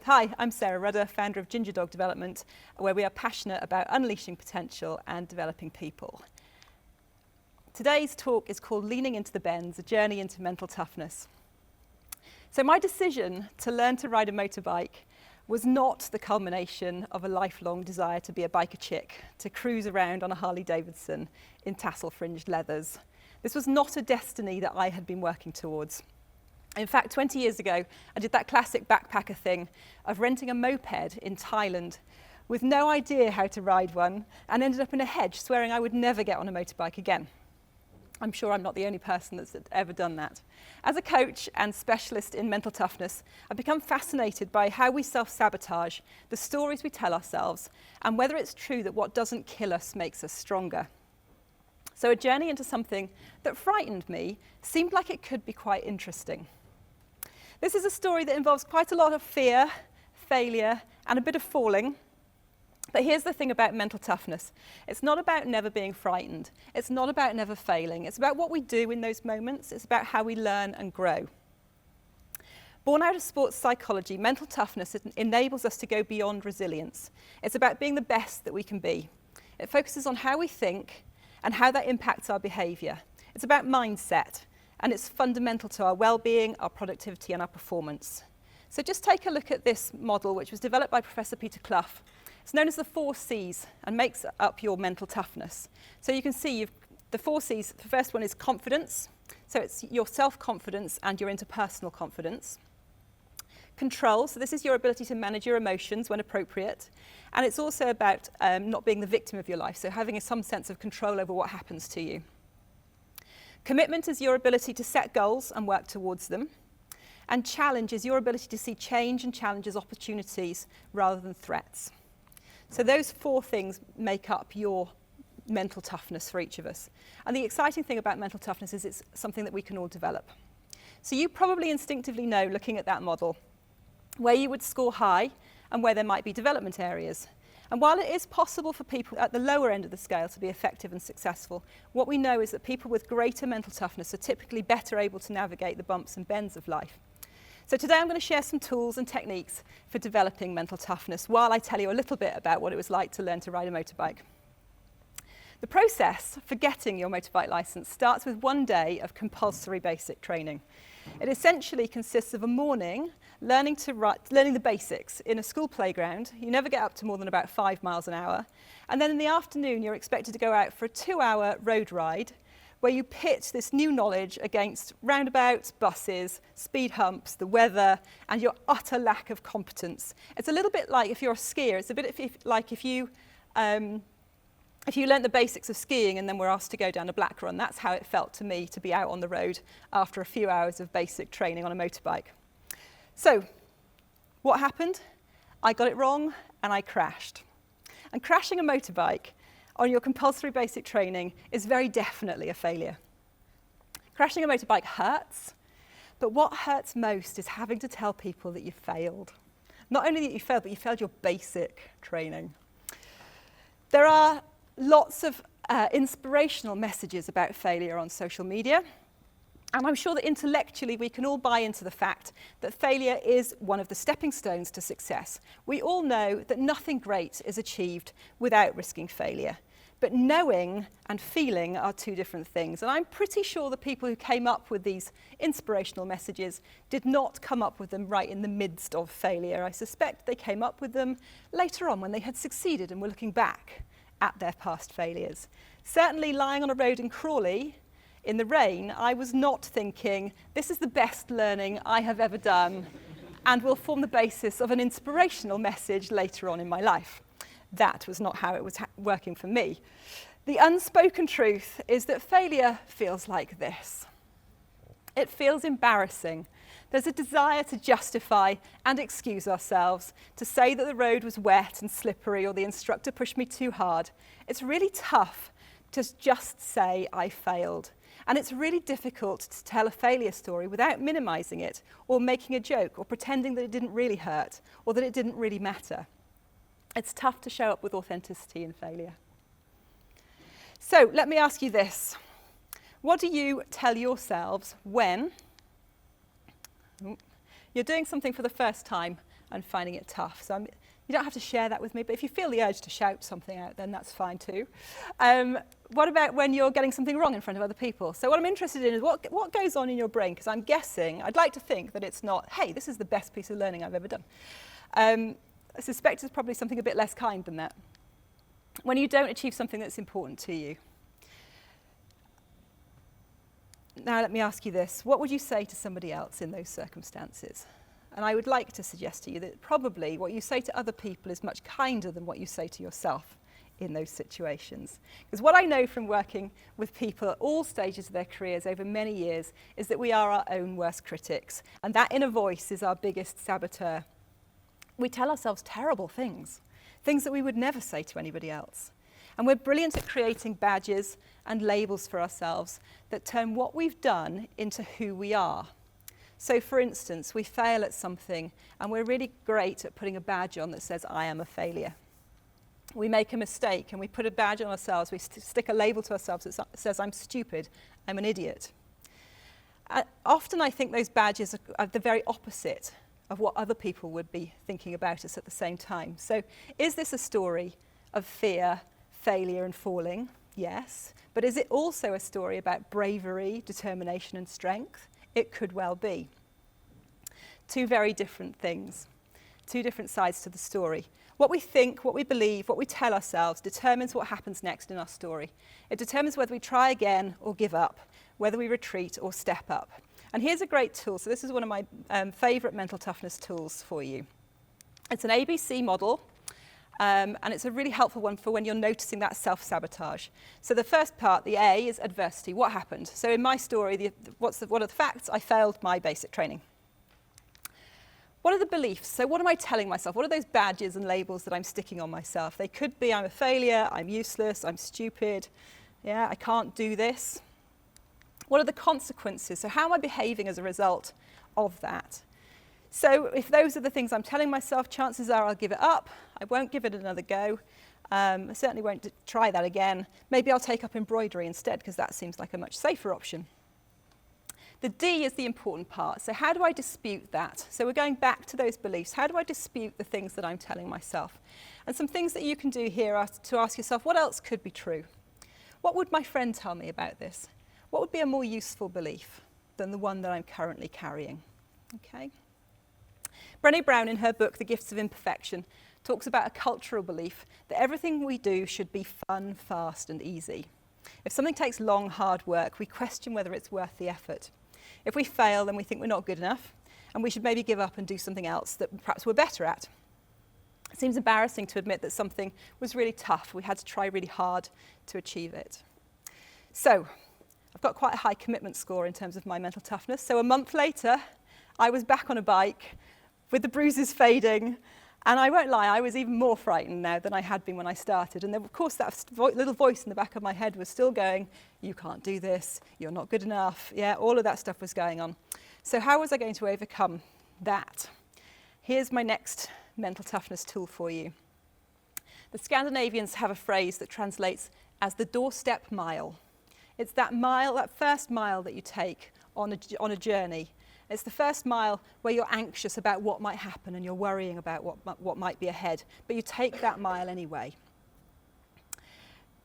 Hi, I'm Sarah Rudder, founder of Ginger Dog Development, where we are passionate about unleashing potential and developing people. Today's talk is called Leaning into the Bends, a journey into mental toughness. So my decision to learn to ride a motorbike was not the culmination of a lifelong desire to be a biker chick, to cruise around on a Harley Davidson in tassel-fringed leathers. This was not a destiny that I had been working towards. In fact, 20 years ago, I did that classic backpacker thing of renting a moped in Thailand with no idea how to ride one and ended up in a hedge swearing I would never get on a motorbike again. I'm sure I'm not the only person that's ever done that. As a coach and specialist in mental toughness, I've become fascinated by how we self-sabotage, the stories we tell ourselves, and whether it's true that what doesn't kill us makes us stronger. So a journey into something that frightened me seemed like it could be quite interesting. This is a story that involves quite a lot of fear, failure, and a bit of falling. But here's the thing about mental toughness. It's not about never being frightened. It's not about never failing. It's about what we do in those moments. It's about how we learn and grow. Born out of sports psychology, mental toughness enables us to go beyond resilience. It's about being the best that we can be. It focuses on how we think and how that impacts our behavior. It's about mindset. And it's fundamental to our well-being, our productivity, and our performance. So just take a look at this model, which was developed by Professor Peter Clough. It's known as the 4 C's and makes up your mental toughness. So you can see the 4 C's. The first one is confidence. So it's your self-confidence and your interpersonal confidence. Control. So this is your ability to manage your emotions when appropriate. And it's also about not being the victim of your life, so having some sense of control over what happens to you. Commitment is your ability to set goals and work towards them. And challenge is your ability to see change and challenge as opportunities rather than threats. So those 4 things make up your mental toughness for each of us. And the exciting thing about mental toughness is it's something that we can all develop. So you probably instinctively know, looking at that model, where you would score high and where there might be development areas. And while it is possible for people at the lower end of the scale to be effective and successful, what we know is that people with greater mental toughness are typically better able to navigate the bumps and bends of life. So today I'm going to share some tools and techniques for developing mental toughness while I tell you a little bit about what it was like to learn to ride a motorbike. The process for getting your motorbike license starts with 1 day of compulsory basic training. It essentially consists of a morning learning the basics in a school playground. You never get up to more than about 5 miles an hour. And then in the afternoon, you're expected to go out for a 2-hour road ride where you pit this new knowledge against roundabouts, buses, speed humps, the weather, and your utter lack of competence. It's a little bit like if you're a skier. It's a bit like if you learnt the basics of skiing and then were asked to go down a black run. That's how it felt to me to be out on the road after a few hours of basic training on a motorbike. So, what happened? I got it wrong and I crashed. And crashing a motorbike on your compulsory basic training is very definitely a failure. Crashing a motorbike hurts, but what hurts most is having to tell people that you failed. Not only that you failed, but you failed your basic training. There are lots of inspirational messages about failure on social media. And I'm sure that intellectually we can all buy into the fact that failure is one of the stepping stones to success. We all know that nothing great is achieved without risking failure. But knowing and feeling are 2 different things. And I'm pretty sure the people who came up with these inspirational messages did not come up with them right in the midst of failure. I suspect they came up with them later on when they had succeeded and were looking back at their past failures. Certainly lying on a road in Crawley in the rain, I was not thinking, this is the best learning I have ever done and will form the basis of an inspirational message later on in my life. That was not how it was working for me. The unspoken truth is that failure feels like this. It feels embarrassing. There's a desire to justify and excuse ourselves, to say that the road was wet and slippery or the instructor pushed me too hard. It's really tough to just say I failed. And it's really difficult to tell a failure story without minimizing it or making a joke or pretending that it didn't really hurt or that it didn't really matter. It's tough to show up with authenticity in failure. So let me ask you this. What do you tell yourselves when you're doing something for the first time and finding it tough. So you don't have to share that with me, but if you feel the urge to shout something out, then that's fine too. What about when you're getting something wrong in front of other people? So what I'm interested in is what goes on in your brain, because I'm guessing, I'd like to think that it's not, hey, this is the best piece of learning I've ever done. I suspect it's probably something a bit less kind than that. When you don't achieve something that's important to you. Now let me ask you this. What would you say to somebody else in those circumstances? And I would like to suggest to you that probably what you say to other people is much kinder than what you say to yourself in those situations. Because what I know from working with people at all stages of their careers over many years is that we are our own worst critics. And that inner voice is our biggest saboteur. We tell ourselves terrible things that we would never say to anybody else. And we're brilliant at creating badges and labels for ourselves that turn what we've done into who we are. So for instance, we fail at something and we're really great at putting a badge on that says, I am a failure. We make a mistake and we put a badge on ourselves, we stick a label to ourselves that says, I'm stupid, I'm an idiot. Often I think those badges are the very opposite of what other people would be thinking about us at the same time. So is this a story of fear, failure and falling? Yes. But is it also a story about bravery, determination and strength? It could well be. Two very different things, two different sides to the story. What we think, what we believe, what we tell ourselves determines what happens next in our story. It determines whether we try again or give up, whether we retreat or step up. And here's a great tool. So this is one of my favourite mental toughness tools for you. It's an ABC model. And it's a really helpful one for when you're noticing that self-sabotage. So the first part, the A, is adversity. What happened? So in my story, what are the facts? I failed my basic training. What are the beliefs? So what am I telling myself? What are those badges and labels that I'm sticking on myself? They could be I'm a failure, I'm useless, I'm stupid, I can't do this. What are the consequences? So how am I behaving as a result of that? So if those are the things I'm telling myself, chances are I'll give it up. I won't give it another go. I certainly won't try that again. Maybe I'll take up embroidery instead, because that seems like a much safer option. The D is the important part. So how do I dispute that? So we're going back to those beliefs. How do I dispute the things that I'm telling myself? And some things that you can do here are to ask yourself, what else could be true? What would my friend tell me about this? What would be a more useful belief than the one that I'm currently carrying? Okay. Brené Brown, in her book, The Gifts of Imperfection, talks about a cultural belief that everything we do should be fun, fast, and easy. If something takes long, hard work, we question whether it's worth the effort. If we fail, then we think we're not good enough, and we should maybe give up and do something else that perhaps we're better at. It seems embarrassing to admit that something was really tough. We had to try really hard to achieve it. So, I've got quite a high commitment score in terms of my mental toughness. So a month later, I was back on a bike with the bruises fading. And I won't lie, I was even more frightened now than I had been when I started. And then, of course, that little voice in the back of my head was still going, you can't do this, you're not good enough. All of that stuff was going on. So how was I going to overcome that? Here's my next mental toughness tool for you. The Scandinavians have a phrase that translates as the doorstep mile. It's that mile, that first mile that you take on a journey. It's the first mile where you're anxious about what might happen and you're worrying about what might be ahead, but you take that mile anyway.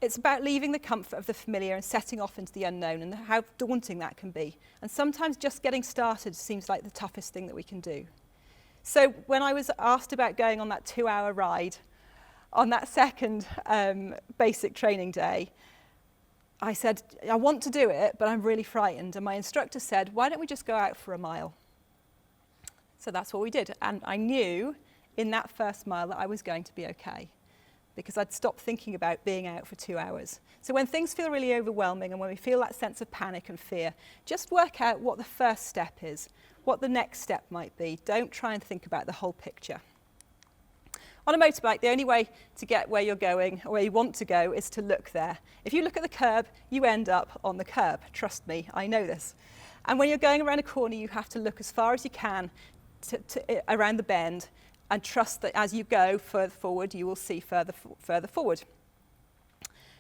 It's about leaving the comfort of the familiar and setting off into the unknown, and how daunting that can be. And sometimes just getting started seems like the toughest thing that we can do. So when I was asked about going on that 2-hour ride on that second basic training day, I said, I want to do it, but I'm really frightened. And my instructor said, why don't we just go out for a mile? So that's what we did. And I knew in that first mile that I was going to be okay, because I'd stopped thinking about being out for 2 hours. So when things feel really overwhelming and when we feel that sense of panic and fear, just work out what the first step is, what the next step might be. Don't try and think about the whole picture. On a motorbike, the only way to get where you're going or where you want to go is to look there. If you look at the curb, you end up on the curb. Trust me, I know this. And when you're going around a corner, you have to look as far as you can around the bend and trust that as you go further forward, you will see further forward.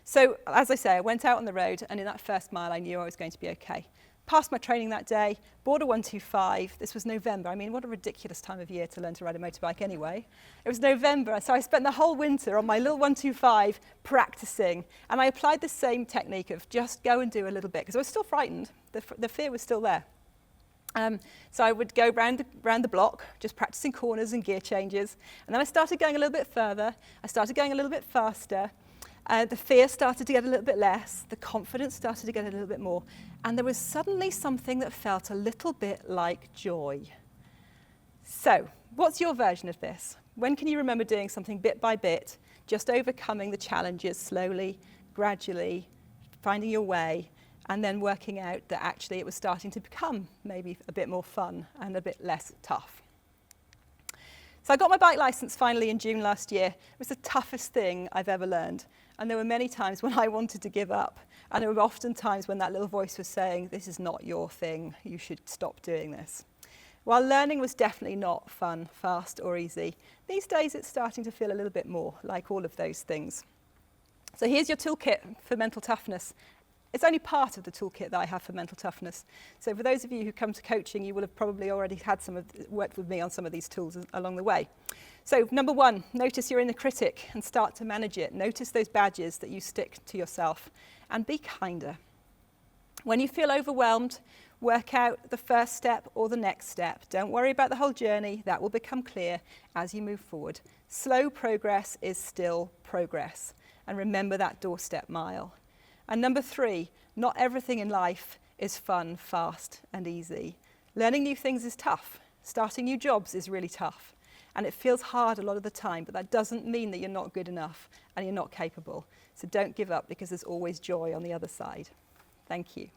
So, as I say, I went out on the road, and in that first mile, I knew I was going to be okay. Passed my training that day, bought a 125. This was November. I mean, what a ridiculous time of year to learn to ride a motorbike anyway. It was November, so I spent the whole winter on my little 125 practicing. And I applied the same technique of just go and do a little bit, because I was still frightened. The fear was still there. So I would go round the block, just practicing corners and gear changes. And then I started going a little bit further. I started going a little bit faster. The fear started to get a little bit less. The confidence started to get a little bit more. And there was suddenly something that felt a little bit like joy. So, what's your version of this? When can you remember doing something bit by bit, just overcoming the challenges slowly, gradually, finding your way, and then working out that actually it was starting to become maybe a bit more fun and a bit less tough? So I got my bike license finally in June last year. It was the toughest thing I've ever learned. And there were many times when I wanted to give up. And there were often times when that little voice was saying, this is not your thing, you should stop doing this. While learning was definitely not fun, fast or easy, these days it's starting to feel a little bit more like all of those things. So here's your toolkit for mental toughness. It's only part of the toolkit that I have for mental toughness. So for those of you who come to coaching, you will have probably already had worked with me on some of these tools along the way. So number one, notice your inner critic and start to manage it. Notice those badges that you stick to yourself and be kinder. When you feel overwhelmed, work out the first step or the next step. Don't worry about the whole journey. That will become clear as you move forward. Slow progress is still progress. And remember that doorstep mile. And number three, not everything in life is fun, fast, and easy. Learning new things is tough. Starting new jobs is really tough. And it feels hard a lot of the time, but that doesn't mean that you're not good enough and you're not capable. So don't give up, because there's always joy on the other side. Thank you.